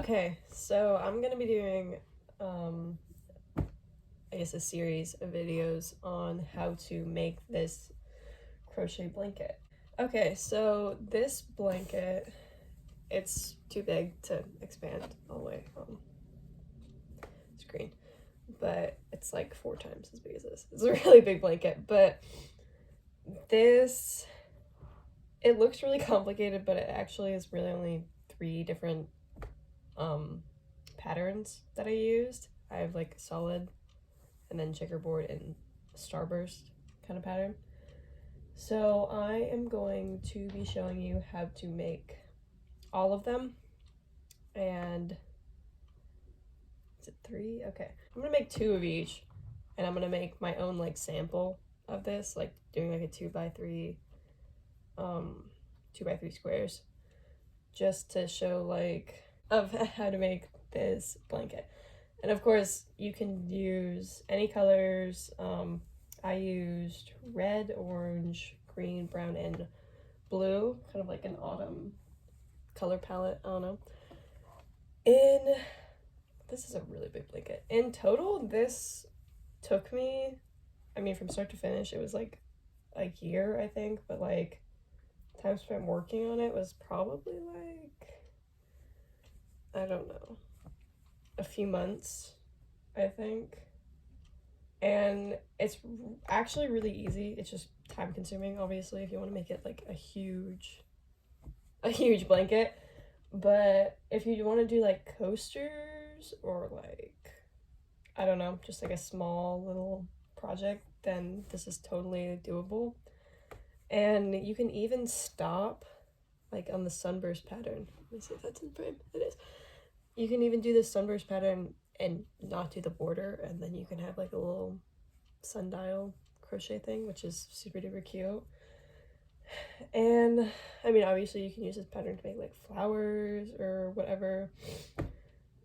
Okay, so I'm gonna be doing, I guess a series of videos on how to make this crochet blanket. Okay, so this blanket, it's too big to expand all the way on screen, but it's like 4 times as big as this. It's a really big blanket, but this, it looks really complicated, but it actually is really only 3 different patterns that I used. I have like solid and then checkerboard and starburst kind of pattern. So I am going to be showing you how to make all of them. And is it 3? Okay, I'm gonna make 2 of each, and I'm gonna make my own like sample of this, like doing like a 2x3 2x3 squares, just to show like of how to make this blanket. And of course you can use any colors. I used red, orange, green, brown, and blue, kind of like an autumn color palette. I don't know. This is a really big blanket. In total, this took me, I mean, from start to finish, it was like a year, I think, but like time spent working on it was probably like, I don't know, a few months, I think. And it's actually really easy. It's just time consuming, obviously, if you want to make it like a huge blanket. But if you want to do like coasters or like, I don't know, just like a small little project, then this is totally doable. And you can even stop like on the sunburst pattern. Let me see if that's in frame. It is. You can even do the sunburst pattern and not do the border, and then you can have like a little sundial crochet thing, which is super duper cute. And I mean, obviously you can use this pattern to make like flowers or whatever,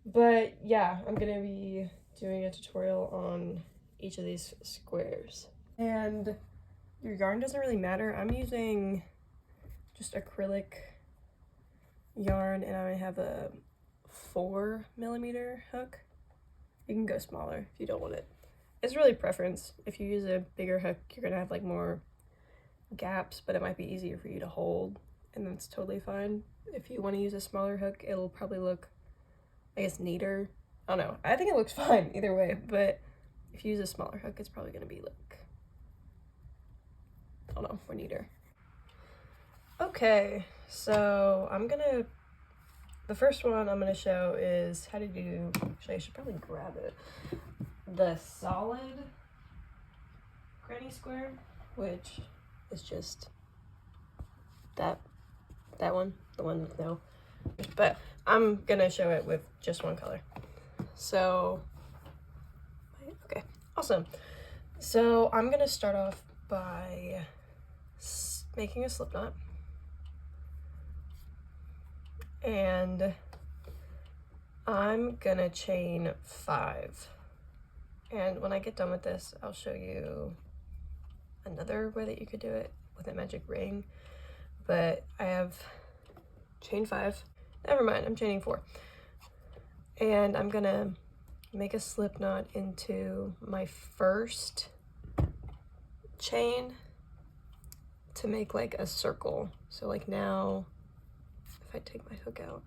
but yeah, I'm gonna be doing a tutorial on each of these squares. And your yarn doesn't really matter. I'm using just acrylic yarn, and I have a 4mm hook. You can go smaller if you don't want it. It's really preference. If you use a bigger hook, you're gonna have like more gaps, but it might be easier for you to hold, and that's totally fine. If you want to use a smaller hook, it'll probably look, I guess, neater. I don't know. I think it looks fine either way, but if you use a smaller hook, it's probably gonna be like, I don't know, more neater. Okay, so the first one I'm gonna show is how to do, actually I should probably grab it, the solid granny square, which is just that one, the one with no, but I'm gonna show it with just one color. So, okay, awesome. So I'm gonna start off by making a slip knot. And I'm gonna chain 5. And when I get done with this, I'll show you another way that you could do it with a magic ring. But I have chain 5. Never mind, I'm chaining 4. And I'm gonna make a slip knot into my first chain to make like a circle. So like now, if I take my hook out,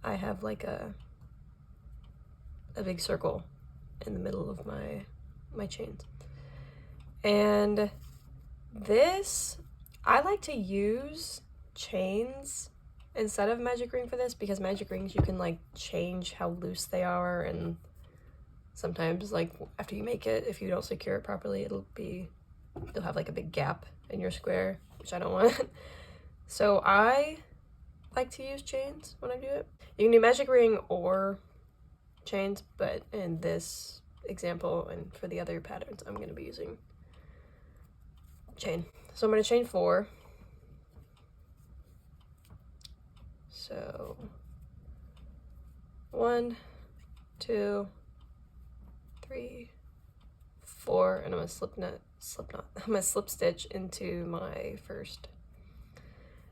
I have like a big circle in the middle of my chains. And this, I like to use chains instead of magic ring for this, because magic rings you can like change how loose they are, and sometimes like after you make it, if you don't secure it properly, you'll have like a big gap in your square, which I don't want. So I like to use chains when I do it. You can do magic ring or chains, but in this example and for the other patterns, I'm going to be using chain. So I'm going to chain 4. So 1, 2, 3, 4, and I'm going to I'm going to slip stitch into my first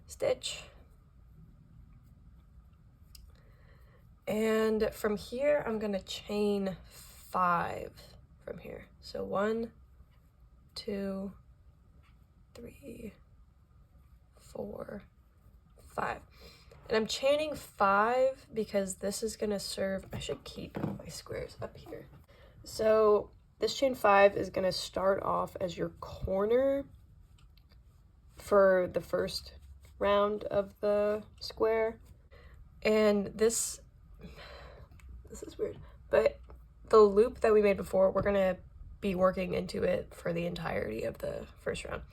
stitch. And from here, I'm gonna chain 5 from here. So 1, 2, 3, 4, 5. And I'm chaining 5 because this is gonna serve, I should keep my squares up here. So this chain 5 is gonna start off as your corner for the first round of the square. And this is weird, but the loop that we made before, we're gonna be working into it for the entirety of the first round.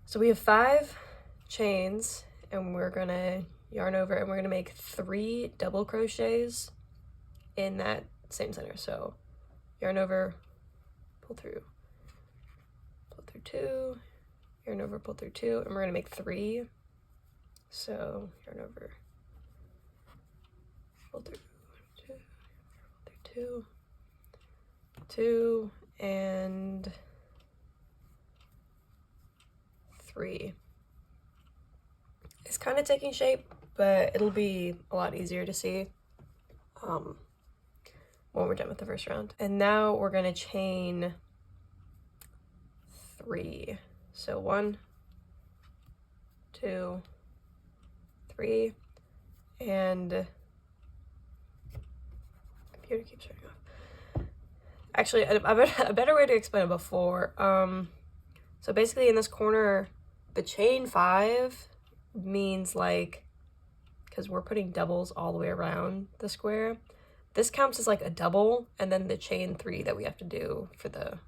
So we have 5 chains, and we're gonna yarn over, and we're gonna make 3 double crochets in that same center. So yarn over, pull through 2, yarn over, pull through 2, and we're gonna make 3. So yarn over, pull through 2, pull through 2, and 3. It's kind of taking shape, but it'll be a lot easier to see when we're done with the first round. And now we're gonna chain 3. So 1, 2, 3, and computer keeps turning off. Actually, a better way to explain it before. So basically in this corner, the chain 5 means like, because we're putting doubles all the way around the square, this counts as like a double, and then the chain 3 that we have to do for the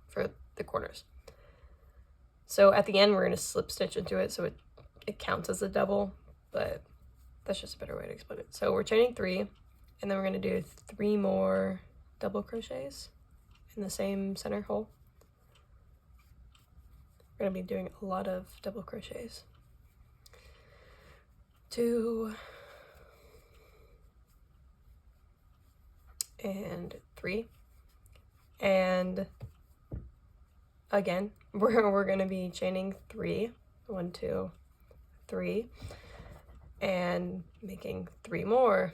corners. So at the end, we're going to slip stitch into it, so it counts as a double, but that's just a better way to explain it. So we're chaining 3, and then we're going to do 3 more double crochets in the same center hole. We're going to be doing a lot of double crochets. 2 and 3, and again we're going to be chaining 3, 1, 2, 3, and making 3 more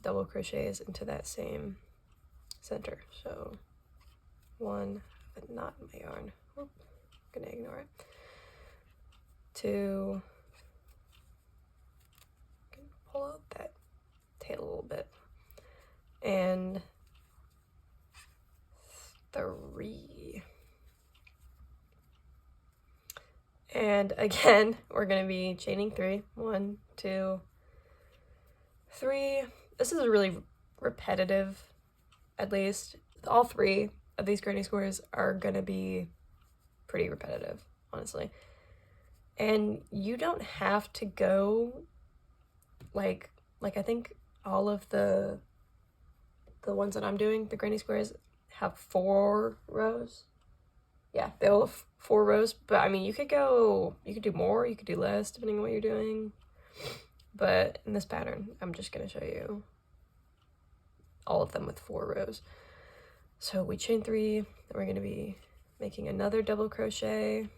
double crochets into that same center. So 1, but not in my yarn. Oop, I'm gonna ignore it. 2, pull out that tail a little bit, and 3. And again, we're going to be chaining 3. 1, 2, 3. This is really repetitive, at least. All 3 of these granny squares are going to be pretty repetitive, honestly. And you don't have to go like I think all of the ones that I'm doing, the granny squares, have 4 rows. Yeah, they all have 4 rows, but I mean, you could do more, you could do less, depending on what you're doing. But in this pattern, I'm just gonna show you all of them with 4 rows. So we chain 3, then we're gonna be making another double crochet,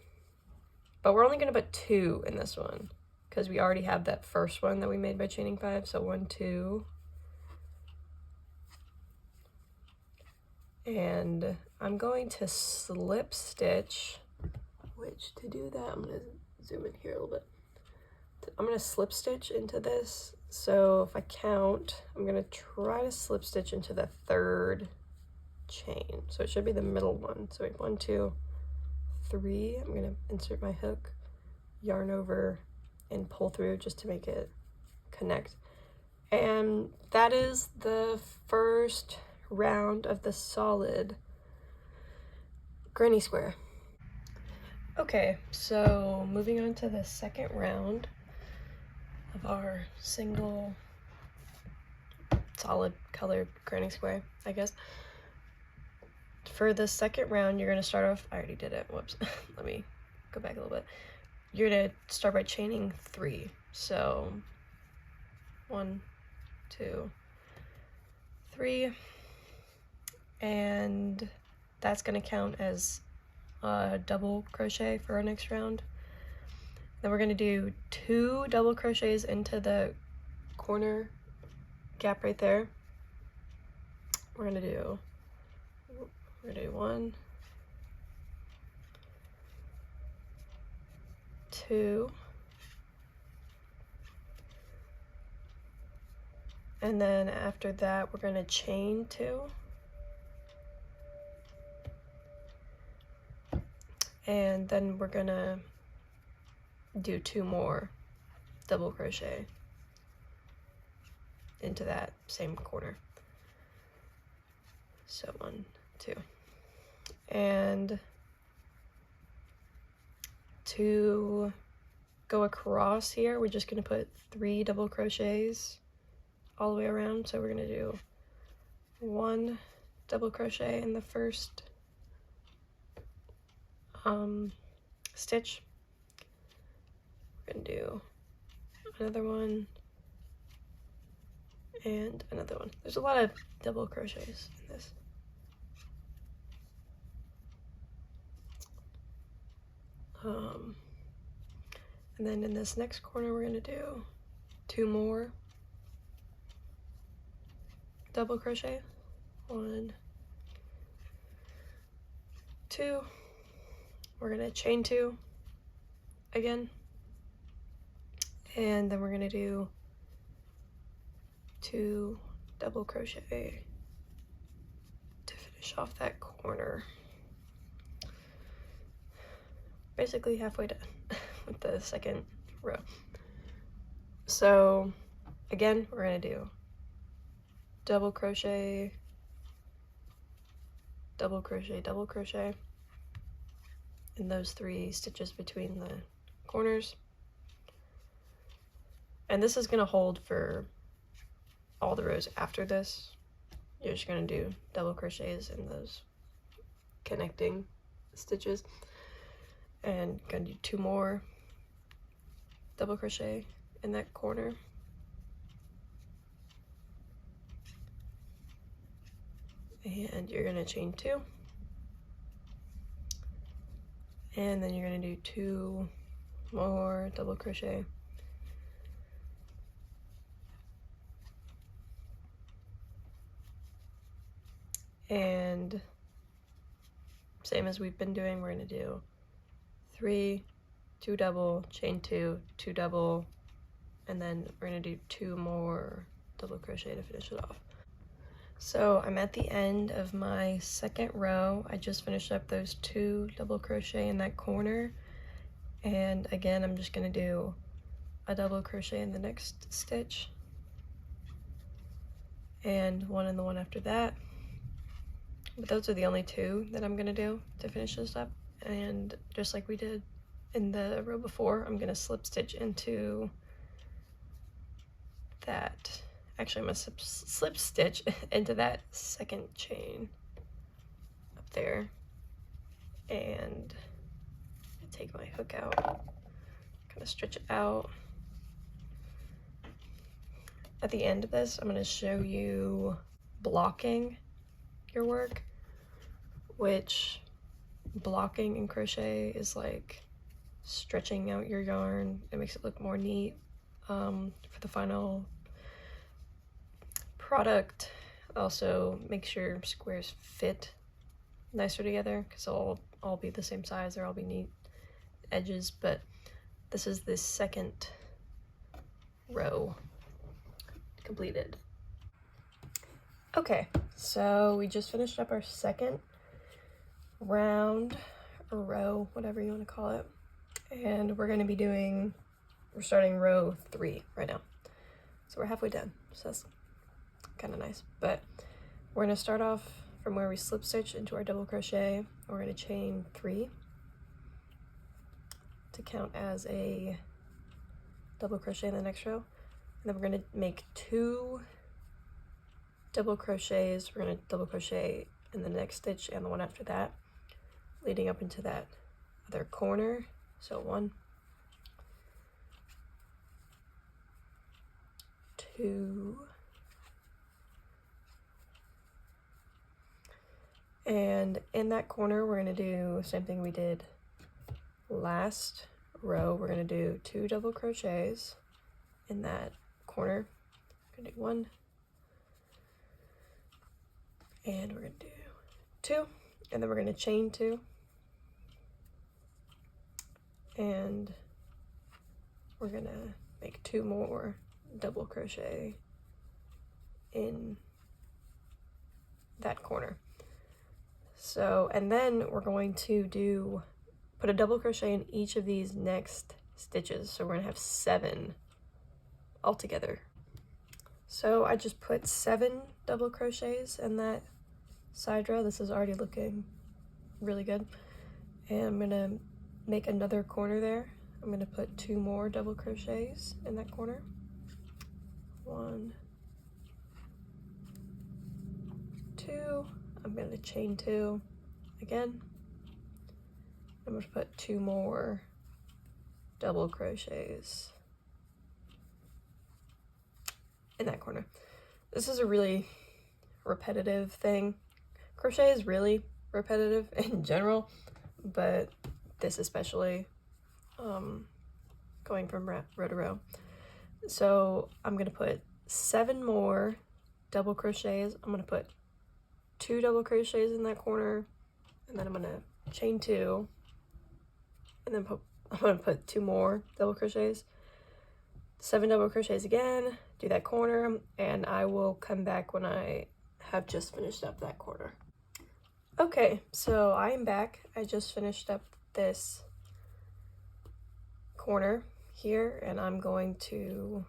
but we're only gonna put 2 in this one, because we already have that first one that we made by chaining 5. So 1, 2, and I'm going to slip stitch, which to do that, I'm gonna zoom in here a little bit. I'm gonna slip stitch into this. So if I count, I'm gonna try to slip stitch into the 3rd chain. So it should be the middle one. So wait, 1, 2, 3. I'm gonna insert my hook, yarn over, and pull through just to make it connect. And that is the first round of the solid granny square. Okay, so moving on to the second round of our single solid colored granny square, I guess. For the second round, you're gonna start off, I already did it, whoops, let me go back a little bit. You're gonna start by chaining 3. So 1, 2, 3, and that's gonna count as a double crochet for our next round. Then we're gonna do 2 double crochets into the corner gap right there, we're gonna do 1, 2, and then after that we're gonna chain 2, and then we're gonna do 2 more double crochet into that same corner. So 1, 2, and to go across here we're just going to put 3 double crochets all the way around. So we're going to do 1 double crochet in the first stitch. We're going to do another one and another one. There's a lot of double crochets in this. And then in this next corner we're going to do 2 more double crochet. 1, 2. We're going to chain 2 again, and then we're going to do 2 double crochet to finish off that corner. Basically halfway done with the second row. So again, we're going to do double crochet, double crochet, double crochet in those 3 stitches between the corners. And this is going to hold for all the rows after this. You're just going to do double crochets in those connecting stitches, and going to do 2 more double crochet in that corner. And you're going to chain 2, and then you're going to do 2 more double crochet, and same as we've been doing, we're going to do 3, 2 double, chain 2, 2 double, and then we're going to do 2 more double crochet to finish it off. So I'm at the end of my second row. I just finished up those 2 double crochet in that corner, and again I'm just going to do a double crochet in the next stitch and 1 in the one after that. But those are the only 2 that I'm going to do to finish this up. And just like we did in the row before, I'm going to slip stitch into that. Actually, I'm going to slip stitch into that second chain up there, and take my hook out, kind of stretch it out. At the end of this, I'm going to show you blocking your work, which blocking in crochet is like stretching out your yarn. It makes it look more neat for the final product. Also makes your squares fit nicer together because they'll all be the same size, they'll all be neat edges. But this is the second row completed. Okay, so we just finished up our second round or row, whatever you want to call it, and we're starting row 3 right now. So we're halfway done, so that's kind of nice. But we're going to start off from where we slip stitch into our double crochet. We're going to chain 3 to count as a double crochet in the next row, and then we're going to make 2 double crochets. We're going to double crochet in the next stitch and the one after that, leading up into that other corner. So 1, 2, and in that corner we're going to do the same thing we did last row. We're going to do 2 double crochets in that corner. We're going to do 1, And we're gonna do 2, and then we're gonna chain 2, and we're gonna make 2 more double crochet in that corner. So, and then we're going to put a double crochet in each of these next stitches. So we're gonna have 7 altogether. So I just put 7 double crochets in that side row. This is already looking really good. And I'm gonna make another corner there. I'm gonna put 2 more double crochets in that corner. 1, 2, I'm gonna chain 2 again. I'm gonna put 2 more double crochets in that corner. This is a really repetitive thing. Crochet is really repetitive in general, but this especially, going from row to row. So I'm gonna put 7 more double crochets. I'm gonna put 2 double crochets in that corner, and then I'm gonna chain 2, and then I'm gonna put 2 more double crochets, 7 double crochets again, do that corner, and I will come back when I have just finished up that corner. Okay, so I am back. I just finished up this corner here, and I'm going to,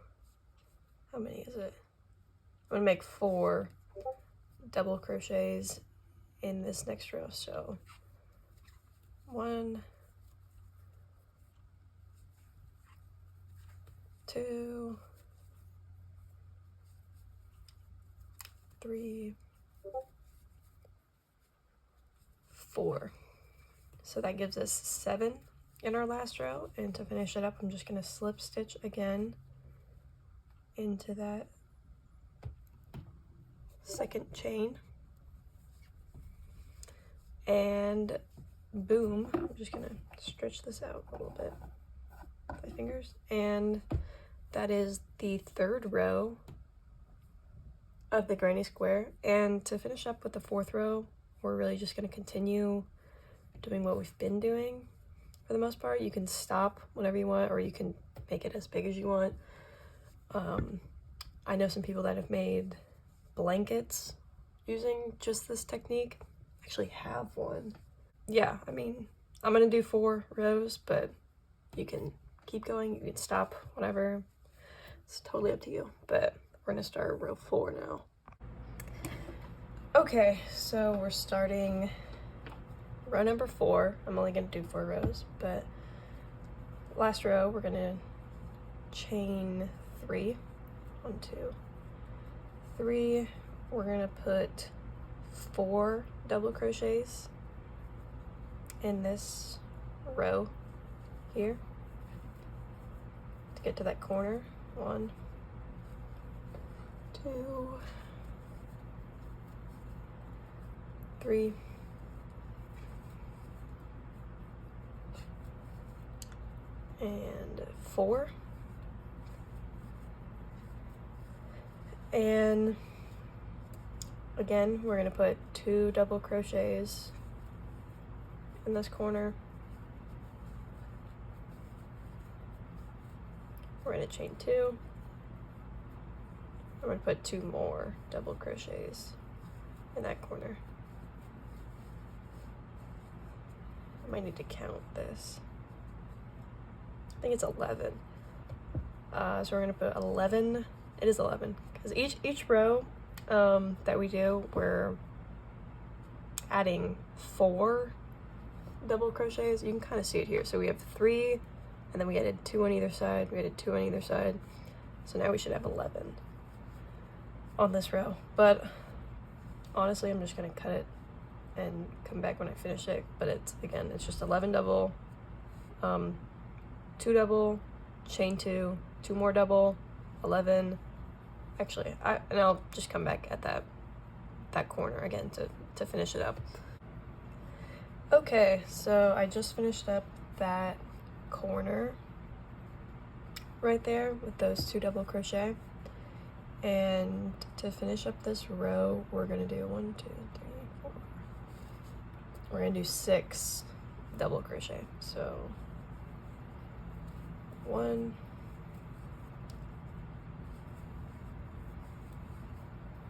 how many is it? I'm gonna make 4 double crochets in this next row. So 1, 2, 3, 4. So that gives us 7 in our last row, and to finish it up, I'm just gonna slip stitch again into that second chain, and boom, I'm just gonna stretch this out a little bit with my fingers, and that is the 3rd row of the granny square. And to finish up with the 4th row, we're really just going to continue doing what we've been doing for the most part. You can stop whenever you want, or you can make it as big as you want. I know some people that have made blankets using just this technique. I actually have one. Yeah, I mean, I'm gonna do 4 rows, but you can keep going, you can stop whenever. It's totally up to you, but we're gonna start row 4 now. Okay, so we're starting row number 4. I'm only gonna do 4 rows, but last row we're gonna chain 3. 1, 2, 3. We're gonna put 4 double crochets in this row here to get to that corner. 1, 2, 3, and 4. And again, we're going to put 2 double crochets in this corner. We're going to chain 2. I'm going to put 2 more double crochets in that corner. I might need to count this. I think it's 11. So we're going to put 11. It is 11, because each row that we do, we're adding 4 double crochets. You can kind of see it here. So we have 3, and then we added 2 on either side. We added 2 on either side. So now we should have 11 on this row. But honestly, I'm just gonna cut it and come back when I finish it. But it's just 11 double, 2 double, chain 2, 2 more double, 11. Actually, and I'll just come back at that corner again to finish it up. Okay, so I just finished up that corner right there with those 2 double crochet, And to finish up this row, we're gonna do 1, 2, 3, 4. We're gonna do 6 double crochet. So 1,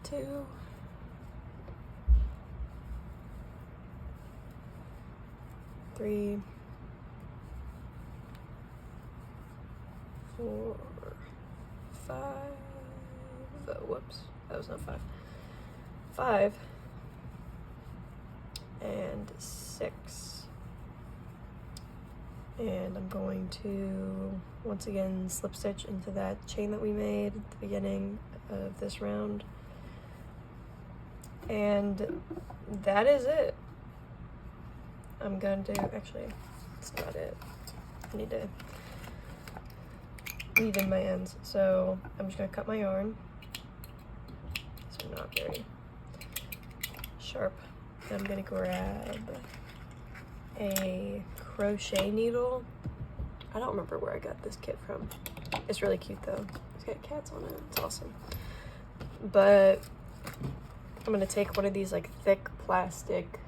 2, 3, 4, 5. Oh, whoops, that was not 5. 5 and 6. And I'm going to once again slip stitch into that chain that we made at the beginning of this round. And that is it. I'm going to, actually, that's not it. I need to weave in my ends. So I'm just gonna cut my yarn. These are not very sharp. And I'm gonna grab a crochet needle. I don't remember where I got this kit from. It's really cute though. It's got cats on it. It's awesome. But I'm gonna take one of these like thick plastic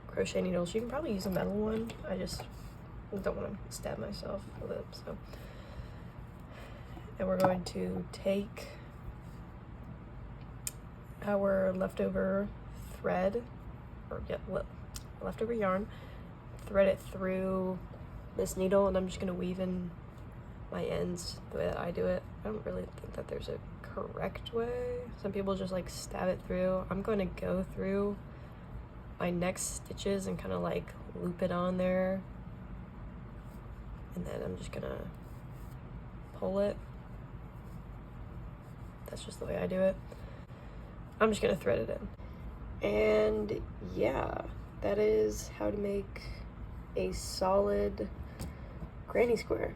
crochet needles. You can probably use a metal one. I just don't want to stab myself with it. So, and we're going to take our leftover thread, or yeah, leftover yarn, thread it through this needle, and I'm just gonna weave in my ends the way that I do it. I don't really think that there's a correct way. Some people just like stab it through. I'm going to go through my next stitches and kind of like loop it on there, and then I'm just gonna pull it. That's just the way I do it. I'm just gonna thread it in. And yeah, that is how to make a solid granny square.